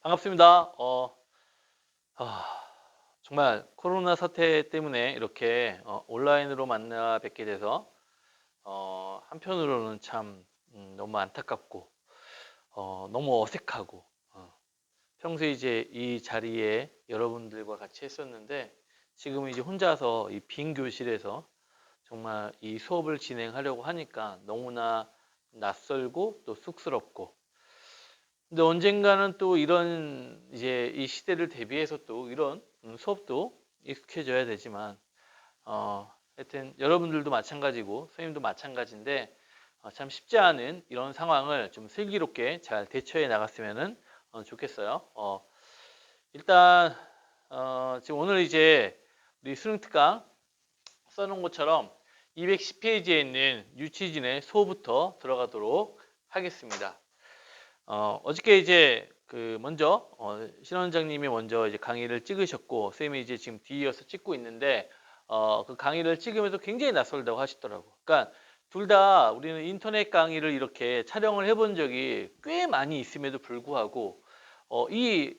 반갑습니다. 아, 정말 코로나 사태 때문에 이렇게 온라인으로 만나 뵙게 돼서 한편으로는 참 너무 안타깝고 너무 어색하고 평소에 이제 이 자리에 여러분들과 같이 했었는데 지금은 이제 혼자서 이 빈 교실에서 정말 이 수업을 진행하려고 하니까 너무나 낯설고 또 쑥스럽고 근데 언젠가는 또 이런 이제 이 시대를 대비해서 또 이런 수업도 익숙해져야 되지만 하여튼 여러분들도 마찬가지고 선생님도 마찬가지인데 참 쉽지 않은 이런 상황을 좀 슬기롭게 잘 대처해 나갔으면 좋겠어요. 일단 지금 오늘 이제 우리 수능 특강 써놓은 것처럼 210페이지에 있는 유치진의 수호부터 들어가도록 하겠습니다. 어저께 이제 그 먼저 신 원장님이 먼저 이제 강의를 찍으셨고 쌤이 이제 지금 뒤이어서 찍고 있는데 그 강의를 찍으면서 굉장히 낯설다고 하시더라고. 그러니까 둘 다 우리는 인터넷 강의를 이렇게 촬영을 해본 적이 꽤 많이 있음에도 불구하고 이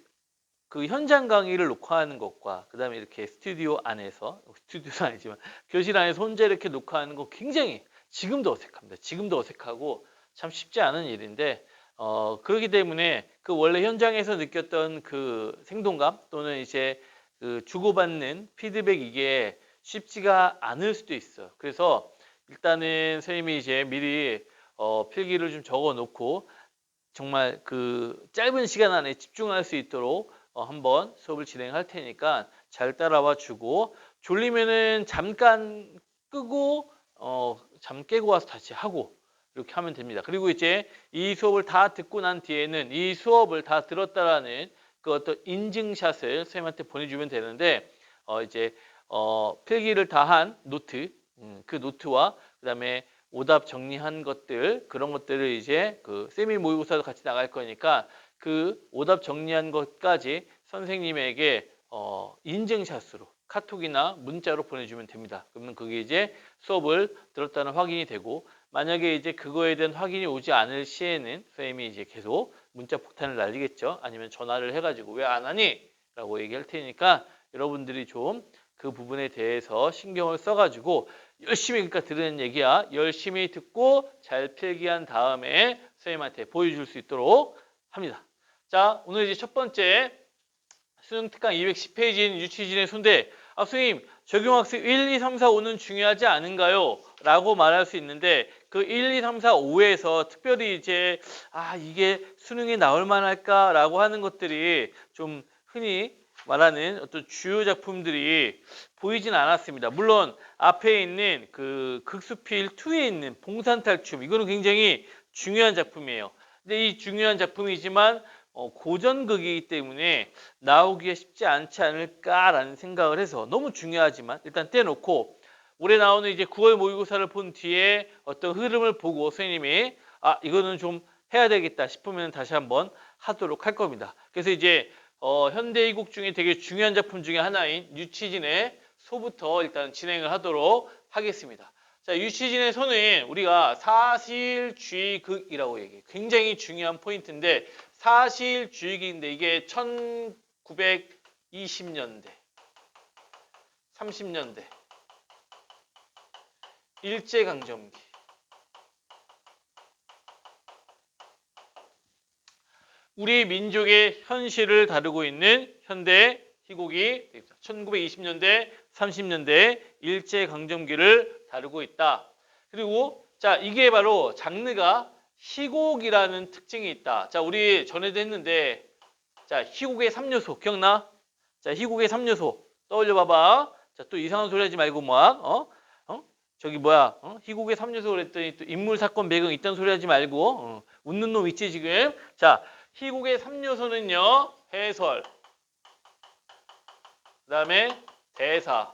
그 현장 강의를 녹화하는 것과 그다음에 이렇게 스튜디오 안에서 스튜디오는 아니지만 교실 안에서 혼자 이렇게 녹화하는 거 굉장히 지금도 어색합니다. 지금도 어색하고 참 쉽지 않은 일인데 그렇기 때문에 그 원래 현장에서 느꼈던 그 생동감 또는 이제 그 주고받는 피드백 이게 쉽지가 않을 수도 있어요. 그래서 일단은 선생님이 이제 미리 필기를 좀 적어 놓고 정말 그 짧은 시간 안에 집중할 수 있도록 한번 수업을 진행할 테니까 잘 따라와 주고 졸리면은 잠깐 끄고 잠 깨고 와서 다시 하고 이렇게 하면 됩니다. 그리고 이제 이 수업을 다 듣고 난 뒤에는 이 수업을 다 들었다라는 그 어떤 인증샷을 선생님한테 보내주면 되는데 이제 필기를 다 한 노트 그 노트와 그다음에 오답 정리한 것들 그런 것들을 이제 그 세미 모의고사도 같이 나갈 거니까 그 오답 정리한 것까지 선생님에게 인증샷으로 카톡이나 문자로 보내주면 됩니다. 그러면 그게 이제 수업을 들었다는 확인이 되고 만약에 이제 그거에 대한 확인이 오지 않을 시에는 선생님이 이제 계속 문자 폭탄을 날리겠죠. 아니면 전화를 해가지고 왜 안 하니? 라고 얘기할 테니까 여러분들이 좀 그 부분에 대해서 신경을 써가지고 열심히 그러니까 들으는 얘기야. 열심히 듣고 잘 필기한 다음에 선생님한테 보여줄 수 있도록 합니다. 자, 오늘 이제 첫 번째 수능 특강 210페이지인 유치진의 손대. 선생님, 적용학습 1, 2, 3, 4, 5는 중요하지 않은가요? 라고 말할 수 있는데 그 1, 2, 3, 4, 5에서 특별히 이제 이게 수능에 나올 만할까? 라고 하는 것들이 좀 흔히 말하는 어떤 주요 작품들이 보이진 않았습니다. 물론 앞에 있는 그 극수필 2에 있는 봉산탈춤 이거는 굉장히 중요한 작품이에요. 근데 이 중요한 작품이지만 고전극이기 때문에 나오기가 쉽지 않지 않을까라는 생각을 해서 너무 중요하지만 일단 떼놓고 올해 나오는 이제 9월 모의고사를 본 뒤에 어떤 흐름을 보고 선생님이 이거는 좀 해야 되겠다 싶으면 다시 한번 하도록 할 겁니다. 그래서 이제 현대이국 중에 되게 중요한 작품 중에 하나인 유치진의 소부터 일단 진행을 하도록 하겠습니다. 자, 유치진의 소는 우리가 사실주의극이라고 얘기해요. 굉장히 중요한 포인트인데 사실주의극인데 이게 1920년대, 30년대 일제강점기 우리 민족의 현실을 다루고 있는 현대 희곡이 1920년대, 30년대 일제강점기를 다루고 있다. 그리고 자 이게 바로 장르가 희곡이라는 특징이 있다. 자 우리 전에도 했는데 자 희곡의 3요소 기억나? 자 희곡의 3요소 떠올려 봐봐. 자 또 이상한 소리 하지 말고 막 저기 뭐야 희곡의 3요소 그랬더니 또 인물 사건 배경 있다는 소리 하지 말고 웃는 놈 있지 지금. 자 희곡의 3요소는요. 해설, 그 다음에 대사,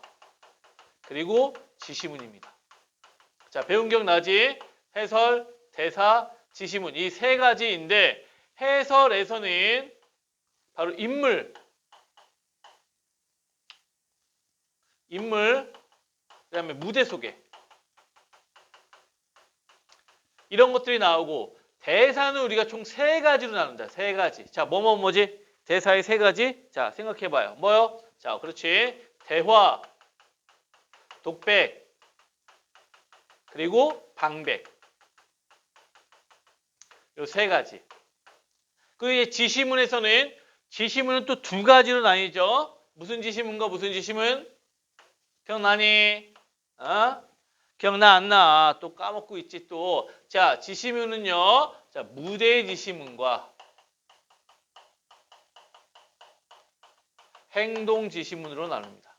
그리고 지시문입니다. 자, 배운 기억 나지? 해설, 대사, 지시문 이 세 가지인데 해설에서는 바로 인물, 그 다음에 무대 소개 이런 것들이 나오고 대사는 우리가 총 세 가지로 나눈다. 세 가지. 자, 뭐지? 대사의 세 가지. 자, 생각해봐요. 뭐요? 자, 그렇지. 대화, 독백, 그리고 방백. 요 세 가지. 그 지시문에서는 지시문은 또 두 가지로 나뉘죠. 무슨 지시문과 무슨 지시문? 기억나니? 어? 기억나 안 나? 또 까먹고 있지 또. 자, 지시문은요. 자, 무대 지시문과 행동 지시문으로 나눕니다.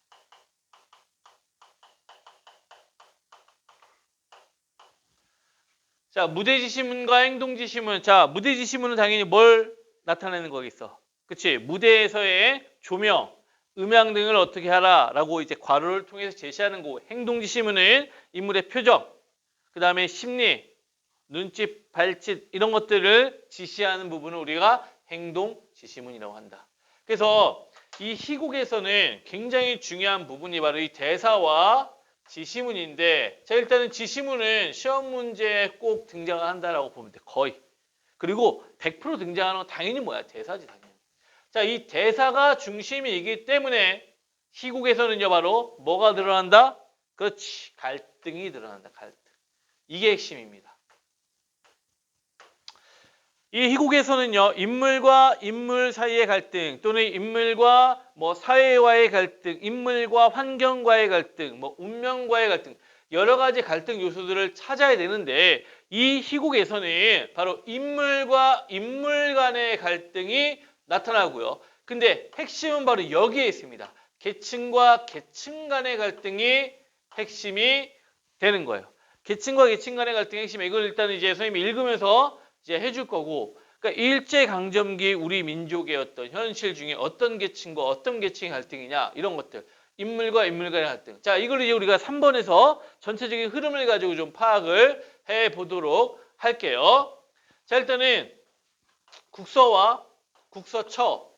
자, 무대 지시문과 행동 지시문. 자, 무대 지시문은 당연히 뭘 나타내는 거겠어? 그치? 무대에서의 조명, 음향 등을 어떻게 하라라고 이제 괄호를 통해서 제시하는 거고, 행동 지시문은 인물의 표정, 그 다음에 심리, 눈짓, 발짓 이런 것들을 지시하는 부분을 우리가 행동 지시문이라고 한다. 그래서 이 희곡에서는 굉장히 중요한 부분이 바로 이 대사와 지시문인데, 자, 일단은 지시문은 시험 문제에 꼭 등장을 한다라고 보면 돼. 거의. 그리고 100% 등장하는 건 당연히 뭐야? 대사지, 당연히. 자, 이 대사가 중심이기 때문에 희곡에서는요, 바로 뭐가 드러난다? 그렇지. 갈등이 드러난다. 갈등. 이게 핵심입니다. 이 희곡에서는요, 인물과 인물 사이의 갈등, 또는 인물과 뭐 사회와의 갈등, 인물과 환경과의 갈등, 뭐 운명과의 갈등, 여러 가지 갈등 요소들을 찾아야 되는데, 이 희곡에서는 바로 인물과 인물 간의 갈등이 나타나고요. 근데 핵심은 바로 여기에 있습니다. 계층과 계층 간의 갈등이 핵심이 되는 거예요. 계층과 계층 간의 갈등의 핵심, 이걸 일단 이제 선생님이 읽으면서 이제 해줄 거고, 그러니까 일제강점기 우리 민족의 어떤 현실 중에 어떤 계층과 어떤 계층의 갈등이냐, 이런 것들, 인물과 인물 간의 갈등. 자, 이걸 이제 우리가 3번에서 전체적인 흐름을 가지고 좀 파악을 해 보도록 할게요. 자, 일단은 국서와 국서처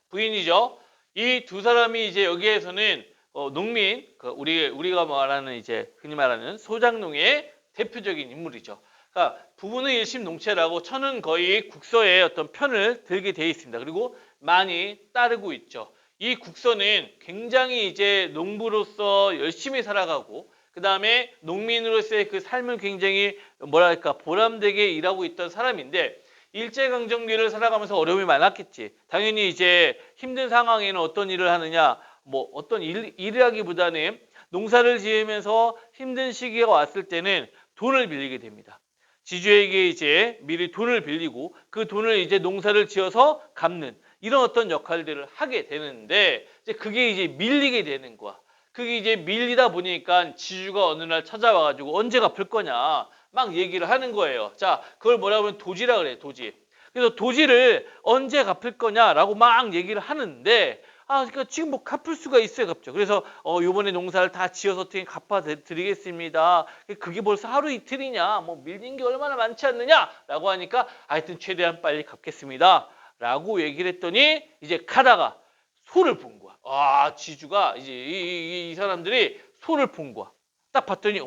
부인이죠. 이 두 사람이 이제 여기에서는 농민, 우리가 말하는 이제 흔히 말하는 소장농의 대표적인 인물이죠. 그러니까 부부는 일심동체라고 처는 거의 국서의 어떤 편을 들게 돼 있습니다. 그리고 많이 따르고 있죠. 이 국서는 굉장히 이제 농부로서 열심히 살아가고, 그 다음에 농민으로서의 그 삶을 굉장히 뭐랄까 보람되게 일하고 있던 사람인데, 일제강점기를 살아가면서 어려움이 많았겠지. 당연히 이제 힘든 상황에는 어떤 일을 하느냐, 뭐 어떤 일이라기보다는 농사를 지으면서 힘든 시기가 왔을 때는 돈을 빌리게 됩니다. 지주에게 이제 미리 돈을 빌리고 그 돈을 이제 농사를 지어서 갚는 이런 어떤 역할들을 하게 되는데, 이제 그게 이제 밀리게 되는 거야. 그게 이제 밀리다 보니까 지주가 어느 날 찾아와가지고 언제 갚을 거냐 막 얘기를 하는 거예요. 자, 그걸 뭐라고 하면 도지라 그래, 도지. 그래서 도지를 언제 갚을 거냐라고 막 얘기를 하는데, 그러니까 지금 뭐 갚을 수가 있어요, 갚죠. 그래서 요번에 농사를 다 지어서 어떻게 갚아 드리겠습니다. 그게 벌써 하루 이틀이냐, 뭐 밀린 게 얼마나 많지 않느냐라고 하니까 하여튼 최대한 빨리 갚겠습니다. 라고 얘기를 했더니 이제 가다가 소를 본 거야. 지주가 이제 이 사람들이 소를 본 거야. 딱 봤더니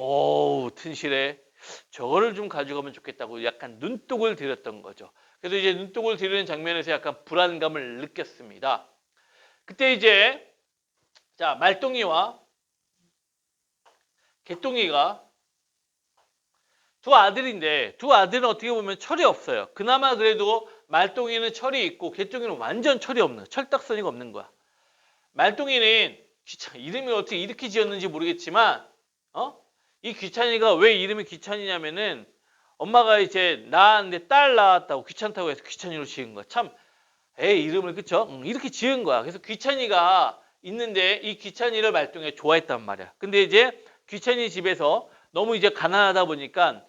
튼실해. 저거를 좀 가져가면 좋겠다고 약간 눈독을 들였던 거죠. 그래서 이제 눈독을 들이는 장면에서 약간 불안감을 느꼈습니다. 그때 이제 자, 말똥이와 개똥이가 두 아들인데, 두 아들은 어떻게 보면 철이 없어요. 그나마 그래도 말똥이는 철이 있고 개똥이는 완전 철이 없는, 철딱서니가 없는 거야. 말똥이는 이름이 어떻게 이렇게 지었는지 모르겠지만 이 귀찬이가 왜 이름이 귀찬이냐면은 엄마가 이제 낳았는데 딸 낳았다고 귀찮다고 해서 귀찬이로 지은 거야. 참 이름을 그쵸? 이렇게 지은 거야. 그래서 귀찬이가 있는데 이 귀찬이를 말똥이가 좋아했단 말이야. 근데 이제 귀찬이 집에서 너무 이제 가난하다 보니까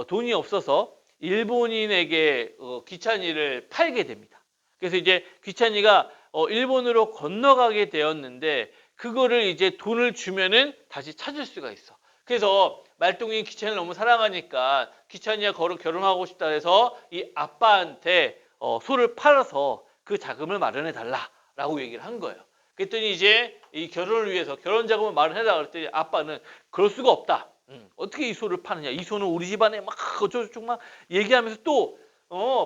돈이 없어서 일본인에게 귀찬이를 팔게 됩니다. 그래서 이제 귀찬이가 일본으로 건너가게 되었는데, 그거를 이제 돈을 주면은 다시 찾을 수가 있어. 그래서 말똥이 귀찬이를 너무 사랑하니까 귀찬이가 결혼하고 싶다 해서 이 아빠한테 소를 팔아서 그 자금을 마련해 달라라고 얘기를 한 거예요. 그랬더니 이제 이 결혼을 위해서 결혼 자금을 마련해달라 그랬더니 아빠는 그럴 수가 없다. 어떻게 이 소를 파느냐? 이 소는 우리 집안에 막 어쩌고저쩌고 막 얘기하면서 또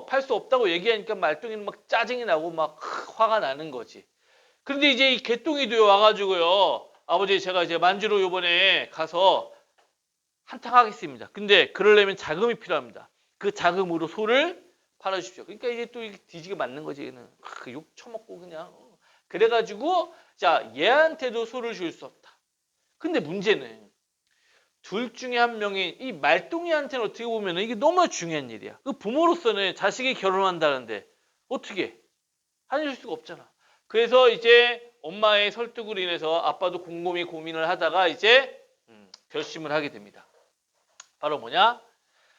팔 수 없다고 얘기하니까 말똥이는 막 짜증이 나고 막 화가 나는 거지. 그런데 이제 이 개똥이도 와가지고요. 아버지 제가 이제 만주로 요번에 가서 한탕 하겠습니다. 근데 그러려면 자금이 필요합니다. 그 자금으로 소를 팔아주십시오. 그러니까 이제 또 이게 뒤지게 맞는 거지. 얘는 욕 처먹고 그냥. 그래가지고 자 얘한테도 소를 줄 수 없다. 근데 문제는 둘 중에 한 명이 이 말똥이한테는 어떻게 보면 이게 너무 중요한 일이야. 그 부모로서는 자식이 결혼한다는데 어떻게 해줄 수가 없잖아. 그래서 이제 엄마의 설득으로 인해서 아빠도 곰곰이 고민을 하다가 이제 결심을 하게 됩니다. 바로 뭐냐?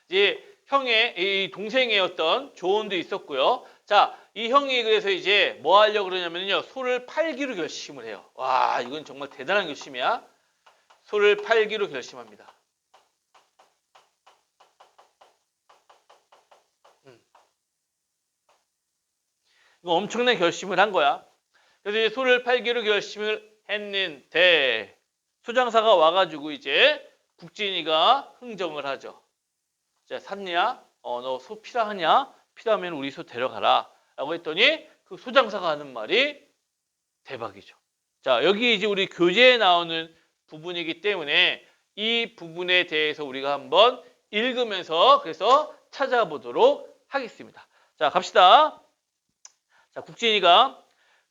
이제 형의 이 동생의 어떤 조언도 있었고요. 자, 이 형이 그래서 이제 뭐 하려고 그러냐면요. 소를 팔기로 결심을 해요. 와, 이건 정말 대단한 결심이야. 소를 팔기로 결심합니다. 이거 엄청난 결심을 한 거야. 그래서 이제 소를 팔기로 결심을 했는데 소장사가 와가지고 이제 국진이가 흥정을 하죠. 자, 샀냐? 너 소 필요하냐? 필요하면 우리 소 데려가라. 라고 했더니 그 소장사가 하는 말이 대박이죠. 자, 여기 이제 우리 교재에 나오는 부분이기 때문에 이 부분에 대해서 우리가 한번 읽으면서 그래서 찾아보도록 하겠습니다. 자, 갑시다. 자, 국진이가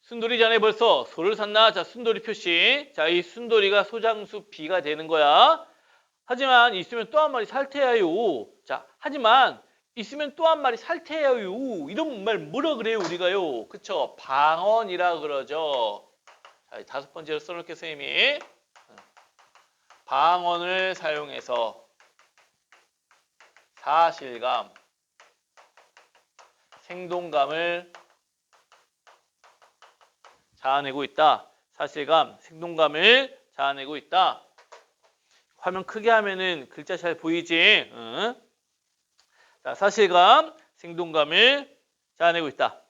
순돌이 전에 벌써 소를 샀나? 자, 순돌이 표시. 자, 이 순돌이가 소장수 B가 되는 거야. 하지만 있으면 또 한 마리 살 테야요. 자, 하지만 있으면 또 한 마리 살 테야요. 이런 말 뭐라 그래요, 우리가요? 그쵸? 방언이라 그러죠. 자, 다섯 번째로 써놓을게요, 선생님이. 방언을 사용해서 사실감, 생동감을 자아내고 있다. 사실감, 생동감을 자아내고 있다. 화면 크게 하면은 글자 잘 보이지? 응? 자, 사실감, 생동감을 자아내고 있다.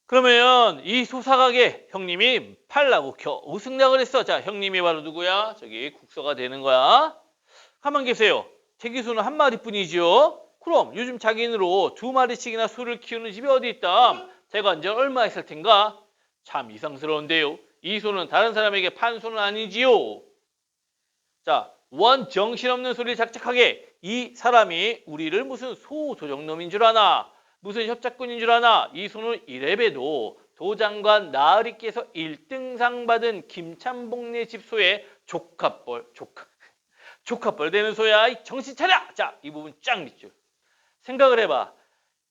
그러면 이 소사각에 형님이 팔라고 겨우 승낙을 했어. 자, 형님이 바로 누구야? 저기 국서가 되는 거야. 가만 계세요. 대기소는 한 마리뿐이지요. 그럼 요즘 자기인으로 두 마리씩이나 소를 키우는 집이 어디 있다? 대관절 얼마 있을 텐가? 참 이상스러운데요. 이 소는 다른 사람에게 판 소는 아니지요. 자, 원 정신없는 소리를 작작하게 이 사람이 우리를 무슨 소조정놈인 줄 아나? 무슨 협작꾼인 줄 아나? 이 소는 이래봬도 도장관 나으리께서 1등상 받은 김참복네 집소의 조카뻘 되는 소야. 정신 차려! 자, 이 부분 쫙 밑줄. 생각을 해봐.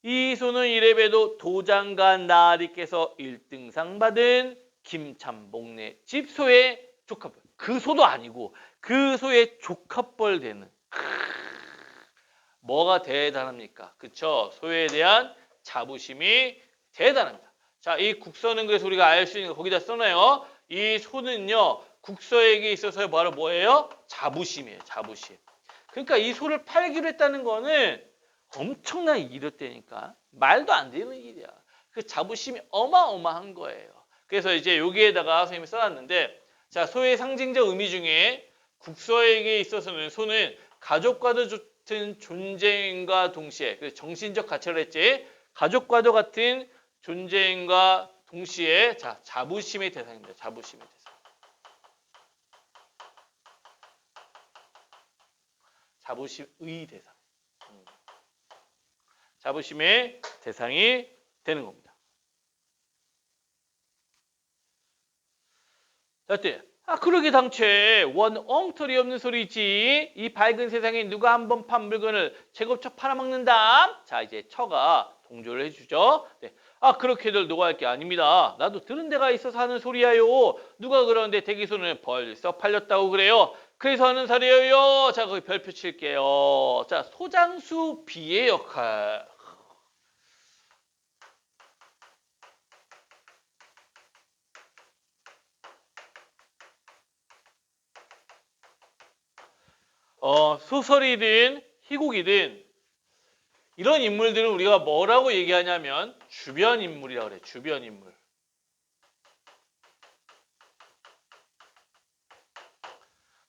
이 소는 이래봬도 도장관 나으리께서 1등상 받은 김참복네 집소의 조카뻘. 그 소도 아니고 그 소의 조카뻘 되는. 뭐가 대단합니까? 그쵸? 소에 대한 자부심이 대단합니다. 자, 이 국서는 그래서 우리가 알 수 있는 거 거기다 써놔요. 이 소는요, 국서에게 있어서 바로 뭐예요? 자부심이에요, 자부심. 그러니까 이 소를 팔기로 했다는 거는 엄청난 일이었다니까. 말도 안 되는 일이야. 그 자부심이 어마어마한 거예요. 그래서 이제 여기에다가 선생님이 써놨는데, 자, 소의 상징적 의미 중에 국서에게 있어서는 소는 가족과도 같은 존재인과 동시에, 그래서 정신적 가치를 했지. 가족과도 같은 존재인과 동시에, 자, 자부심의 대상입니다. 자부심의 대상. 자부심의 대상. 자부심의 대상이 되는 겁니다. 자, 때. 그러게 당최 원 엉터리 없는 소리지. 이 밝은 세상에 누가 한번 판 물건을 제곱쳐 팔아먹는다. 자, 이제 처가 동조를 해주죠. 네. 그렇게들 노고할 게 아닙니다. 나도 들은 데가 있어서 하는 소리야요. 누가 그러는데 대기소는 벌써 팔렸다고 그래요. 그래서 하는 소리예요. 자, 거기 별표 칠게요. 자, 소장수 B의 역할. 소설이든 희곡이든 이런 인물들은 우리가 뭐라고 얘기하냐면 주변 인물이라고 그래. 주변 인물.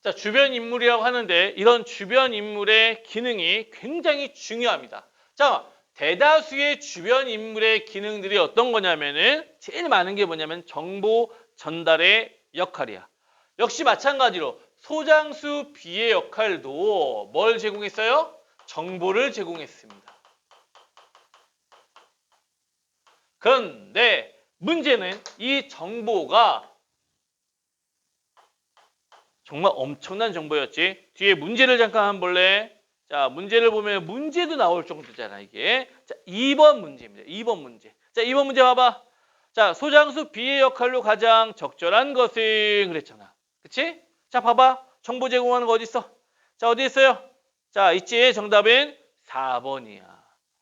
자, 주변 인물이라고 하는데 이런 주변 인물의 기능이 굉장히 중요합니다. 자, 대다수의 주변 인물의 기능들이 어떤 거냐면은 제일 많은 게 뭐냐면 정보 전달의 역할이야. 역시 마찬가지로 소장수 B의 역할도 뭘 제공했어요? 정보를 제공했습니다. 그런데 문제는 이 정보가 정말 엄청난 정보였지. 뒤에 문제를 잠깐 한번 볼래? 자, 문제를 보면 문제도 나올 정도잖아, 이게. 자, 2번 문제입니다. 2번 문제. 자, 2번 문제 봐봐. 자, 소장수 B의 역할로 가장 적절한 것은 그랬잖아. 그치? 자, 봐봐. 정보 제공하는 거 어디 있어? 자, 어디 있어요? 자, 있지? 정답은 4번이야.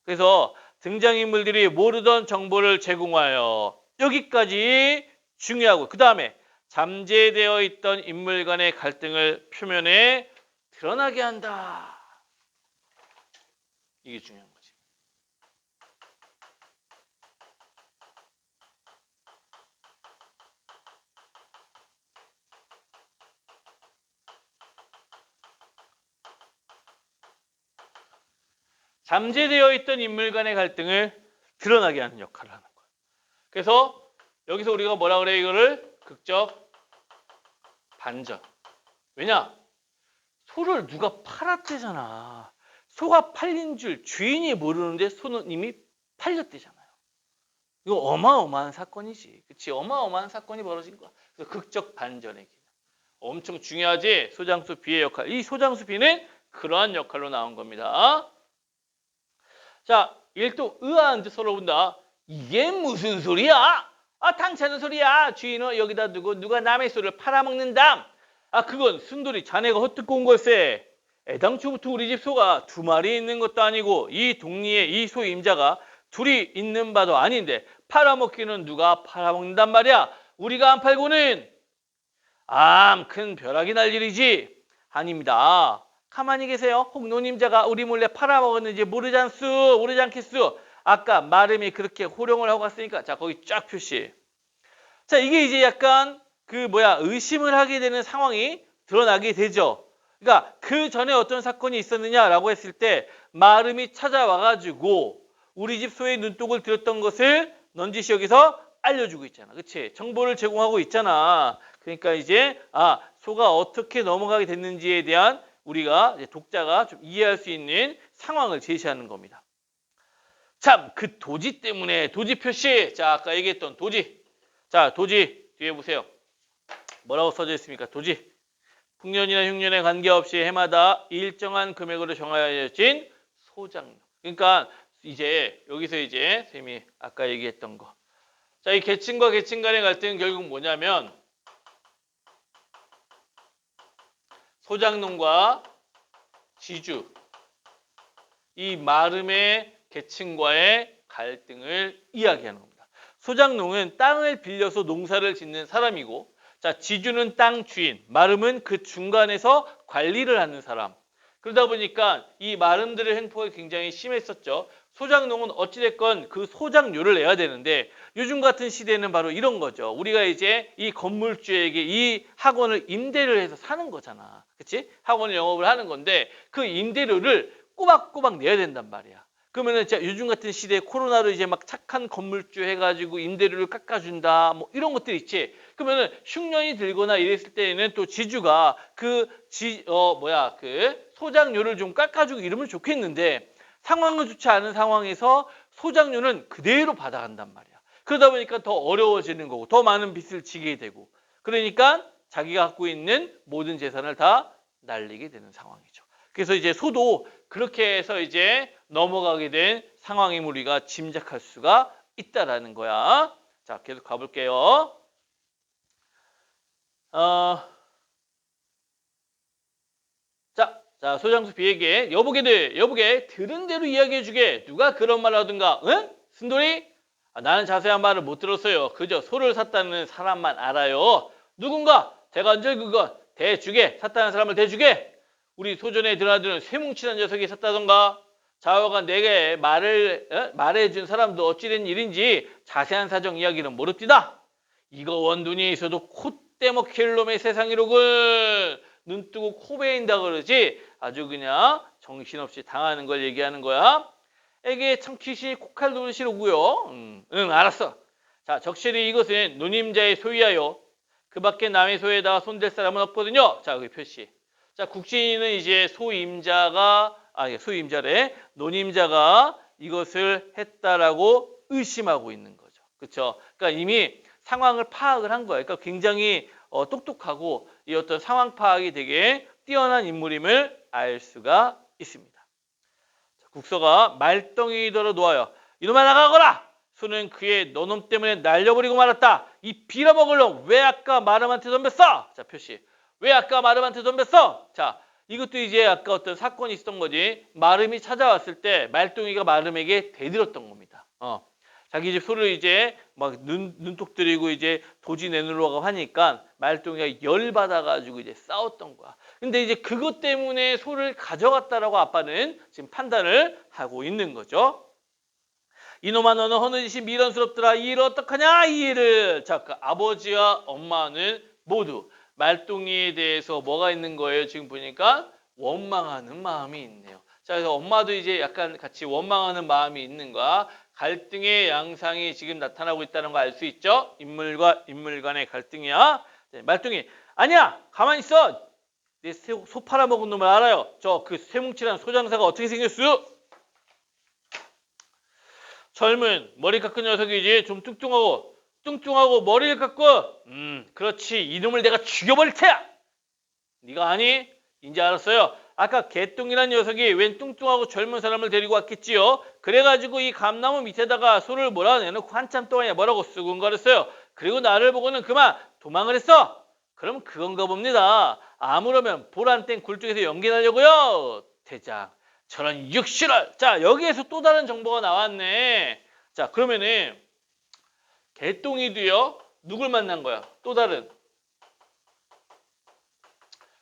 그래서 등장인물들이 모르던 정보를 제공하여 여기까지 중요하고 그 다음에 잠재되어 있던 인물 간의 갈등을 표면에 드러나게 한다. 이게 중요한 거지. 잠재되어 있던 인물 간의 갈등을 드러나게 하는 역할을 하는 거야. 그래서 여기서 우리가 뭐라 그래 이거를 극적 반전. 왜냐? 소를 누가 팔았대잖아. 소가 팔린 줄 주인이 모르는데 소는 이미 팔렸대잖아요. 이거 어마어마한 사건이지. 그치? 어마어마한 사건이 벌어진 거야. 그래서 극적 반전의 기능. 엄청 중요하지? 소장수 B의 역할. 이 소장수 B는 그러한 역할로 나온 겁니다. 자, 일도 의아한 듯 서로 본다. 이게 무슨 소리야? 아, 당차는 소리야. 주인은 여기다 두고 누가 남의 소를 팔아먹는담. 아, 그건 순돌이 자네가 헛듣고 온 걸세. 애당초부터 우리 집 소가 2마리 있는 것도 아니고 이 동리에 이 소 임자가 둘이 있는 바도 아닌데 팔아먹기는 누가 팔아먹는단 말이야. 우리가 안 팔고는 큰 벼락이 날 일이지. 아닙니다. 가만히 계세요. 혹 노님자가 우리 몰래 팔아먹었는지 모르지 않겠수. 아까 마름이 그렇게 호령을 하고 갔으니까 자 거기 쫙 표시. 자 이게 이제 약간 의심을 하게 되는 상황이 드러나게 되죠. 그러니까 그 전에 어떤 사건이 있었느냐라고 했을 때 마름이 찾아와가지고 우리 집 소의 눈독을 들었던 것을 넌지시 여기서 알려주고 있잖아. 그치? 정보를 제공하고 있잖아. 그러니까 이제 소가 어떻게 넘어가게 됐는지에 대한 우리가 이제 독자가 좀 이해할 수 있는 상황을 제시하는 겁니다. 참, 그 도지 때문에 도지 표시. 자, 아까 얘기했던 도지. 자, 도지 뒤에 보세요. 뭐라고 써져 있습니까? 도지. 풍년이나 흉년에 관계없이 해마다 일정한 금액으로 정하여진 소장료. 그러니까 이제 여기서 이제 선생님이 아까 얘기했던 거. 자, 이 계층과 계층 간의 갈등은 결국 뭐냐면 소장농과 지주 이 마름의 계층과의 갈등을 이야기하는 겁니다. 소장농은 땅을 빌려서 농사를 짓는 사람이고 자 지주는 땅 주인, 마름은 그 중간에서 관리를 하는 사람. 그러다 보니까 이 마름들의 횡포가 굉장히 심했었죠. 소장농은 어찌됐건 그 소장료를 내야 되는데 요즘 같은 시대는 바로 이런 거죠. 우리가 이제 이 건물주에게 이 학원을 임대를 해서 사는 거잖아. 그치? 학원을 영업을 하는 건데 그 임대료를 꼬박꼬박 내야 된단 말이야. 그러면은 진짜 요즘 같은 시대에 코로나로 이제 막 착한 건물주 해가지고 임대료를 깎아준다 뭐 이런 것들 있지. 그러면은 흉년이 들거나 이랬을 때에는 또 지주가 그 소장료를 좀 깎아주고 이러면 좋겠는데 상황은 좋지 않은 상황에서 소장료는 그대로 받아간단 말이야. 그러다 보니까 더 어려워지는 거고 더 많은 빚을 지게 되고 그러니까 자기가 갖고 있는 모든 재산을 다 날리게 되는 상황이죠. 그래서 이제 소도 그렇게 해서 이제 넘어가게 된 상황임을 우리가 짐작할 수가 있다라는 거야. 자, 계속 가볼게요. 자, 소장수 B에게 여보게 들은 대로 이야기해주게. 누가 그런 말을 하든가. 응? 순돌이? 나는 자세한 말을 못 들었어요. 그저 소를 샀다는 사람만 알아요. 누군가 제가 언제 그거 대주게 샀다는 사람을 대주게. 우리 소전에 드나드는 쇠뭉치는 녀석이 샀다던가. 좌우가 내게 말해준 사람도 어찌된 일인지 자세한 사정 이야기는 모릅디다. 이거 원둔이 있어도 콧대 먹힐 놈의 세상이로군. 눈 뜨고 코 베인다 그러지 아주 그냥 정신없이 당하는 걸 얘기하는 거야. 에게 참치시 코칼 노릇이로구요. 응, 알았어. 자, 적실히 이것은 누님자의 소유하여 그 밖에 남의 소유에다가 손댈 사람은 없거든요. 자, 여기 표시. 자, 국진이는 이제 소임자래. 노님자가 이것을 했다라고 의심하고 있는 거죠. 그렇죠? 그러니까 이미 상황을 파악을 한 거예요. 그러니까 굉장히 똑똑하고 이 어떤 상황 파악이 되게 뛰어난 인물임을 알 수가 있습니다. 국서가 말덩이더러 놓아요. 이놈아 나가거라! 소는 그의 너놈 때문에 날려버리고 말았다. 이 빌어먹을 놈 왜 아까 마름한테 덤볐어? 자, 표시. 왜 아까 마름한테 덤볐어? 자, 이것도 이제 아까 어떤 사건이 있었던 거지. 마름이 찾아왔을 때 말덩이가 마름에게 대들었던 겁니다. 자기 집 소를 이제 막 눈독 들이고 이제 도지 내놓으려고 하니까 말동이가 열받아가지고 이제 싸웠던 거야. 근데 이제 그것 때문에 소를 가져갔다라고 아빠는 지금 판단을 하고 있는 거죠. 이놈아 너는 허는 짓이 미련스럽더라. 이 일을 어떡하냐 이 일을. 자, 그 아버지와 엄마는 모두 말동이에 대해서 뭐가 있는 거예요? 지금 보니까 원망하는 마음이 있네요. 자, 그래서 엄마도 이제 약간 같이 원망하는 마음이 있는 거야. 갈등의 양상이 지금 나타나고 있다는 거 알 수 있죠? 인물과 인물 간의 갈등이야. 네, 말동이 아니야 가만히 있어. 내 소 팔아먹은 놈을 알아요. 저 그 쇠뭉치란 소장사가 어떻게 생겼어? 젊은 머리 깎은 녀석이지. 좀 뚱뚱하고 머리를 깎고 그렇지. 이놈을 내가 죽여버릴 테야. 네가 아니? 이제 알았어요. 아까 개똥이란 녀석이 웬 뚱뚱하고 젊은 사람을 데리고 왔겠지요. 그래가지고 이 감나무 밑에다가 소를 몰아내놓고 한참 동안에 뭐라고 수군거렸어요. 그리고 나를 보고는 그만 도망을 했어. 그럼 그건가 봅니다. 아무러면 보란땡 굴뚝에서 연기하려고요. 대장 저런 육실을. 자, 여기에서 또 다른 정보가 나왔네. 자, 그러면은 개똥이도요. 누굴 만난 거야? 또 다른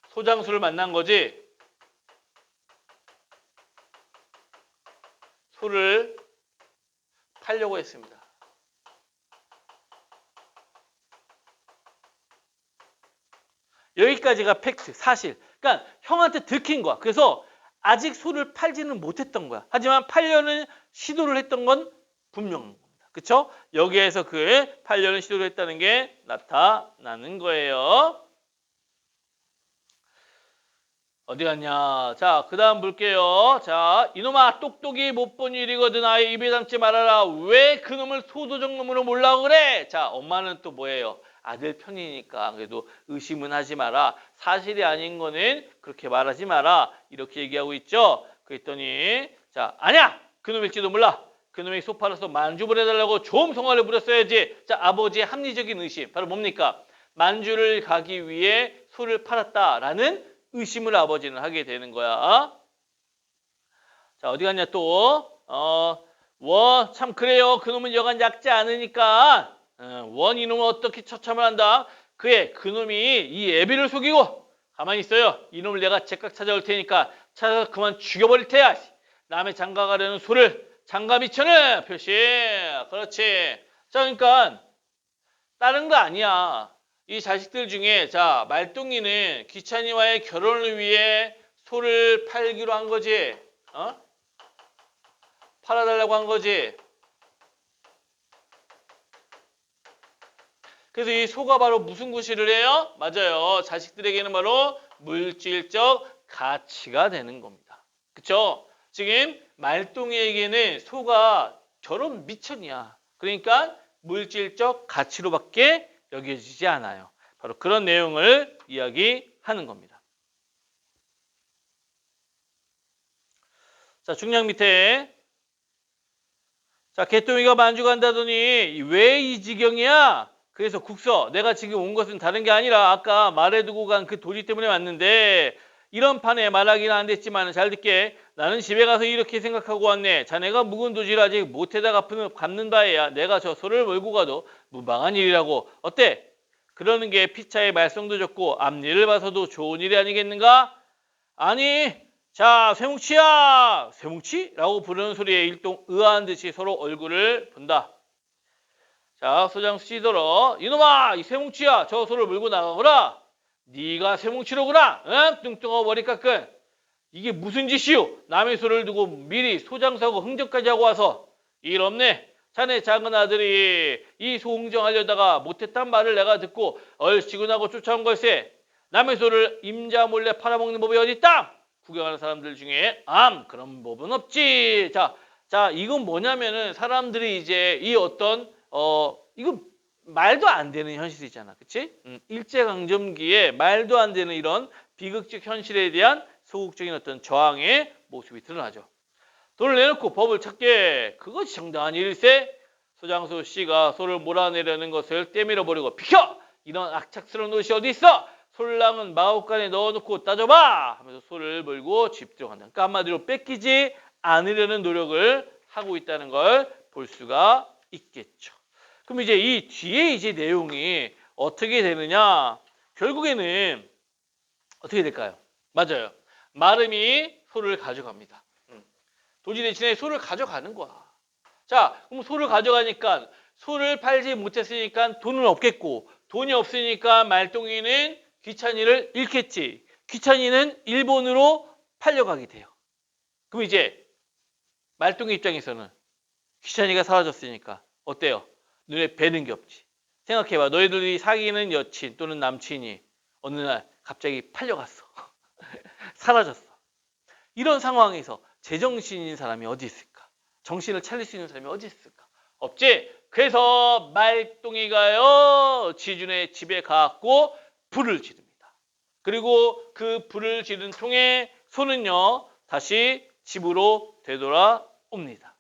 소장수를 만난 거지. 소를 팔려고 했습니다. 여기까지가 팩트, 사실. 그러니까 형한테 들킨 거야. 그래서 아직 소를 팔지는 못했던 거야. 하지만 팔려는 시도를 했던 건 분명한 겁니다. 그렇죠? 여기에서 그 팔려는 시도를 했다는 게 나타나는 거예요. 어디 갔냐? 자, 그 다음 볼게요. 자, 이놈아 똑똑이 못 본 일이거든. 아예 입에 담지 말아라. 왜 그놈을 소도적 놈으로 몰라고 그래? 자, 엄마는 또 뭐예요? 아들 편이니까 그래도 의심은 하지 마라. 사실이 아닌 거는 그렇게 말하지 마라. 이렇게 얘기하고 있죠. 그랬더니 자, 아니야! 그놈일지도 몰라. 그놈이 소 팔아서 만주를 해달라고 조음성화를 부렸어야지. 자, 아버지의 합리적인 의심. 바로 뭡니까? 만주를 가기 위해 소를 팔았다라는 의심을 아버지는 하게 되는 거야. 자, 어디 갔냐 또. 참 그래요. 그놈은 여간 약지 않으니까 원 이놈은 어떻게 처참을 한다. 그놈이 이 애비를 속이고 가만히 있어요. 이놈을 내가 제깍 찾아올 테니까 찾아서 그만 죽여버릴 테야. 남의 장가가려는 소를 장가미천을 표시. 그렇지. 자, 그러니까 다른 거 아니야. 이 자식들 중에 자, 말동이는 귀찬이와의 결혼을 위해 소를 팔기로 한 거지. 팔아달라고 한 거지. 그래서 이 소가 바로 무슨 구실을 해요? 맞아요. 자식들에게는 바로 물질적 가치가 되는 겁니다. 그쵸? 지금 말동이에게는 소가 결혼 미천이야. 그러니까 물질적 가치로밖에 여겨지지 않아요. 바로 그런 내용을 이야기하는 겁니다. 자, 중량 밑에 자, 개똥이가 만주 간다더니 왜 이 지경이야? 그래서 국서 내가 지금 온 것은 다른 게 아니라 아까 말해두고 간 그 도지 때문에 왔는데 이런 판에 말하기는 안 됐지만 잘 듣게. 나는 집에 가서 이렇게 생각하고 왔네. 자네가 묵은 도지를 아직 못해다 갚는 바에야 내가 저 소를 몰고 가도 무방한 일이라고. 어때? 그러는 게 피차의 말썽도 좋고 앞일을 봐서도 좋은 일이 아니겠는가? 아니, 자, 쇠뭉치야! 쇠뭉치? 라고 부르는 소리에 일동 의아한 듯이 서로 얼굴을 본다. 자, 소장수 시더러 이놈아! 이 쇠뭉치야! 저 소를 몰고 나가거라! 네가 쇠뭉치로구나! 응? 뚱뚱하고 머리 깎은. 이게 무슨 짓이오? 남의 소를 두고 미리 소장사고 흥정까지 하고 와서 일 없네. 자네 작은 아들이 이 소 흥정하려다가 못했단 말을 내가 듣고 얼씨구나고 쫓아온 걸세. 남의 소를 임자 몰래 팔아먹는 법이 어딨다? 구경하는 사람들 중에 그런 법은 없지. 자, 이건 뭐냐면은 사람들이 이제 이 어떤 이거 말도 안 되는 현실이잖아, 그치? 일제강점기에 말도 안 되는 이런 비극적 현실에 대한 소극적인 어떤 저항의 모습이 드러나죠. 돈을 내놓고 법을 찾게 그것이 정당한 일세. 소장소 씨가 소를 몰아내려는 것을 떼밀어 버리고 비켜! 이런 악착스러운 옷이 어디 있어? 솔랑은 마구간에 넣어놓고 따져봐! 하면서 소를 몰고 집 들어간다. 그러니까 한마디로 뺏기지 않으려는 노력을 하고 있다는 걸 볼 수가 있겠죠. 그럼 이제 이 뒤에 이제 내용이 어떻게 되느냐? 결국에는 어떻게 될까요? 맞아요. 마름이 소를 가져갑니다. 도지 대신에 소를 가져가는 거야. 자, 그럼 소를 가져가니까 소를 팔지 못했으니까 돈은 없겠고 돈이 없으니까 말똥이는 귀찬이를 잃겠지. 귀찬이는 일본으로 팔려가게 돼요. 그럼 이제 말똥이 입장에서는 귀찬이가 사라졌으니까 어때요? 눈에 뵈는 게 없지. 생각해봐. 너희들이 사귀는 여친 또는 남친이 어느 날 갑자기 팔려갔어. 사라졌어. 이런 상황에서 제정신인 사람이 어디 있을까? 정신을 차릴 수 있는 사람이 어디 있을까? 없지? 그래서 말똥이가요 지준의 집에 가고 불을 지릅니다. 그리고 그 불을 지른 통에 소는요 다시 집으로 되돌아옵니다.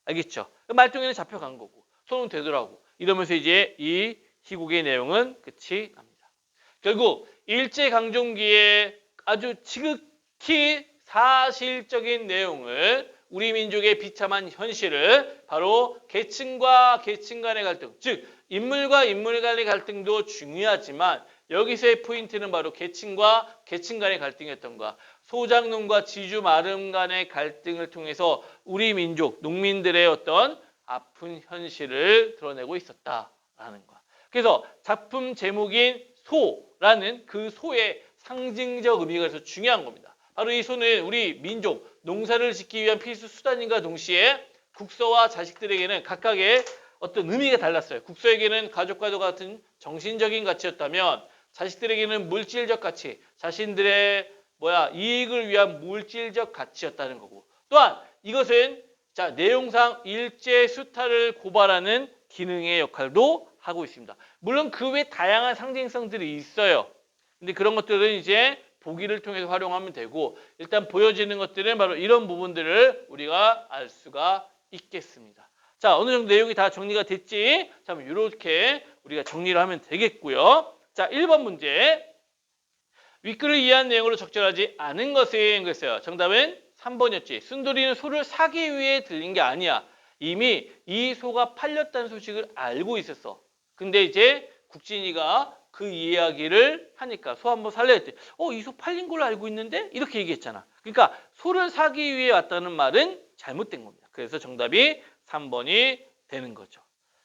알겠죠? 말똥이는 잡혀간 거고 소는 되돌아오고 이러면서 이제 이 희곡의 내용은 끝이 납니다. 결국 일제강점기에 아주 지극히 사실적인 내용을 우리 민족의 비참한 현실을 바로 계층과 계층 간의 갈등, 즉 인물과 인물 간의 갈등도 중요하지만 여기서의 포인트는 바로 계층과 계층 간의 갈등이었던 거야. 소장농과 지주 마름 간의 갈등을 통해서 우리 민족, 농민들의 어떤 아픈 현실을 드러내고 있었다라는 거야. 그래서 작품 제목인 소라는 그 소의 상징적 의미가 그래서 중요한 겁니다. 바로 이 소는 우리 민족, 농사를 짓기 위한 필수 수단인과 동시에 국서와 자식들에게는 각각의 어떤 의미가 달랐어요. 국서에게는 가족과도 같은 정신적인 가치였다면 자식들에게는 물질적 가치, 자신들의 이익을 위한 물질적 가치였다는 거고 또한 이것은 내용상 일제 수탈을 고발하는 기능의 역할도 하고 있습니다. 물론 그 외 다양한 상징성들이 있어요. 근데 그런 것들은 이제 보기를 통해서 활용하면 되고 일단 보여지는 것들은 바로 이런 부분들을 우리가 알 수가 있겠습니다. 자, 어느 정도 내용이 다 정리가 됐지? 자, 이렇게 우리가 정리를 하면 되겠고요. 자, 1번 문제. 윗글을 이해한 내용으로 적절하지 않은 것은 그랬어요. 정답은 3번이었지. 순돌이는 소를 사기 위해 들린 게 아니야. 이미 이 소가 팔렸다는 소식을 알고 있었어. 근데 이제 국진이가 그 이야기를 하니까 소 한번 살려 했더니 이 소 팔린 걸로 알고 있는데? 이렇게 얘기했잖아. 그러니까 소를 사기 위해 왔다는 말은 잘못된 겁니다. 그래서 정답이 3번이 되는 거죠.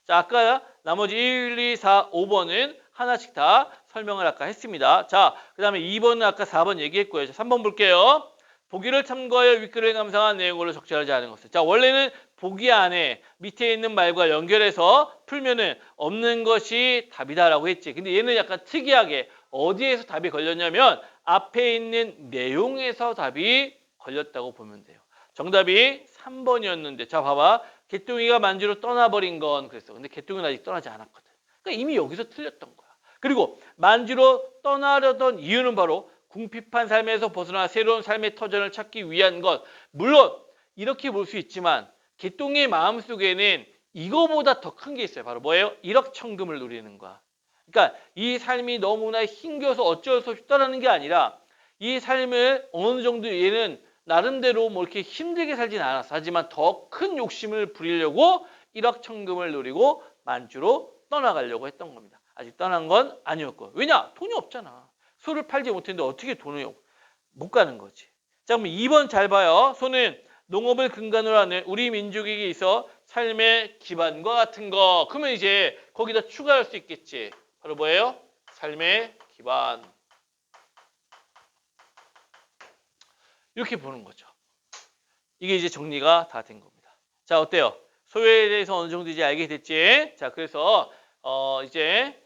자, 아까 나머지 1, 2, 4, 5번은 하나씩 다 설명을 아까 했습니다. 자, 그 다음에 2번은 아까 4번 얘기했고요. 자, 3번 볼게요. 보기를 참고하여 윗글을 감상한 내용으로 적절하지 않은 것을. 자, 원래는 보기 안에 밑에 있는 말과 연결해서 풀면은 없는 것이 답이다라고 했지. 근데 얘는 약간 특이하게 어디에서 답이 걸렸냐면 앞에 있는 내용에서 답이 걸렸다고 보면 돼요. 정답이 3번이었는데 자, 봐봐. 개똥이가 만주로 떠나버린 건 그랬어. 근데 개똥이는 아직 떠나지 않았거든. 그러니까 이미 여기서 틀렸던 거야. 그리고 만주로 떠나려던 이유는 바로 궁핍한 삶에서 벗어나 새로운 삶의 터전을 찾기 위한 것. 물론 이렇게 볼 수 있지만 개똥이의 마음속에는 이거보다 더 큰 게 있어요. 바로 뭐예요? 일확천금을 누리는 거야. 그러니까 이 삶이 너무나 힘겨워서 어쩔 수 없이 떠나는 게 아니라 이 삶을 어느 정도 얘는 나름대로 뭐 이렇게 힘들게 살진 않았어. 하지만 더 큰 욕심을 부리려고 일확천금을 누리고 만주로 떠나가려고 했던 겁니다. 아직 떠난 건 아니었고. 왜냐? 돈이 없잖아. 소를 팔지 못했는데 어떻게 돈이 못 가는 거지. 자, 그럼 2번 잘 봐요. 소는 농업을 근간으로 하는 우리 민족에게 있어 삶의 기반과 같은 거. 그러면 이제 거기다 추가할 수 있겠지. 바로 뭐예요? 삶의 기반. 이렇게 보는 거죠. 이게 이제 정리가 다 된 겁니다. 자, 어때요? 소요에 대해서 어느 정도 이제 알게 됐지? 자, 그래서 이제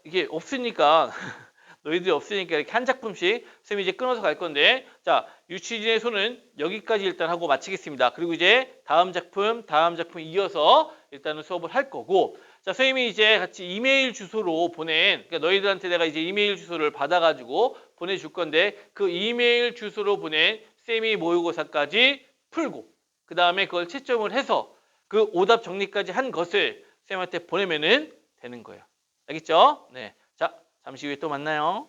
이게 없으니까 너희들이 없으니까 이렇게 한 작품씩 쌤이 이제 끊어서 갈 건데, 자, 유치진의 손은 여기까지 일단 하고 마치겠습니다. 그리고 이제 다음 작품 이어서 일단은 수업을 할 거고, 자, 선생님이 이제 같이 이메일 주소로 보낸, 그러니까 너희들한테 내가 이제 이메일 주소를 받아가지고 보내줄 건데, 그 이메일 주소로 보낸 쌤이 모의고사까지 풀고, 그 다음에 그걸 채점을 해서 그 오답 정리까지 한 것을 쌤한테 보내면은 되는 거예요. 알겠죠? 네. 자, 잠시 후에 또 만나요.